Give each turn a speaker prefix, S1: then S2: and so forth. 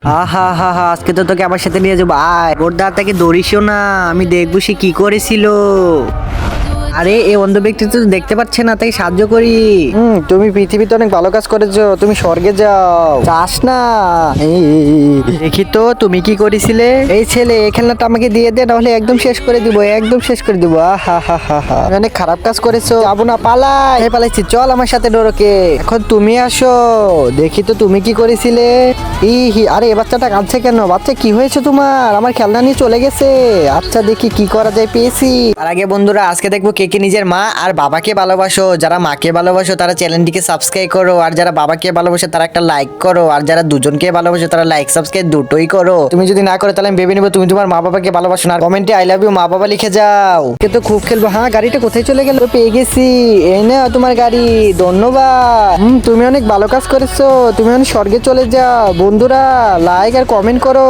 S1: আহা হা হা, আজকে তো তোকে আমার সাথে নিয়ে যাবো। আয়, ওর দাঁতাকে দৌড়িসও না, আমি দেখবো সে কি করেছিল। আরে এই অন্ধ ব্যক্তি তো দেখতে পাচ্ছে না, তাই সাহায্য করি। তুমি পৃথিবীতে অনেক ভালো কাজ করেছো, তুমি স্বর্গে যাও, চাস না? দেখি তো তুমি কি করেছিলে। এই ছেলে, এই খেলনাটা আমাকে দিয়ে দে, নাহলে একদম শেষ করে দিব, একদম শেষ করে দিব। আহা হা হা হা, অনেক খারাপ কাজ করেছো। যাবো না, পালাই। এই পালাইছি, চল আমার সাথে ডোরকে। এখন তুমি আসো, দেখি তো তুমি কি করেছিলে। আরে এ বাচ্চাটা কাঁদছে কেন? বাচ্চা কি হয়েছে তোমার? আমার খেলনা নিয়ে চলে গেছে। আচ্ছা দেখি কি করা যায়, পেয়েছি। তার আগে বন্ধুরা, আজকে দেখবো কে কে নিজের মা আর বাবাকে ভালোবাসো। যারা মাকে ভালোবাসো তারা চ্যানেলটিকে সাবস্ক্রাইব করো, আর যারা বাবাকে ভালোবাসো তারা একটা লাইক করো, আর যারা দুজনকে ভালোবাসো তারা লাইক সাবস্ক্রাইব দুটোই করো। তুমি যদি না করো তাহলে আমি ভেবে নিবো তুমি তোমার মা বাবাকে ভালোবাসো না। আর কমেন্টে আই লাভ ইউ মা বাবা লিখে যাও। কে তো খুব খেলবো। হ্যাঁ, গাড়িটা কোথায় চলে গেল? পেয়ে গেছি, এই না তোমার গাড়ি। ধন্যবাদ। তুমি অনেক ভালো কাজ করেছো, তুমি অনেক স্বর্গে চলে যাও। বন্ধুরা লাইক আর কমেন্ট করো।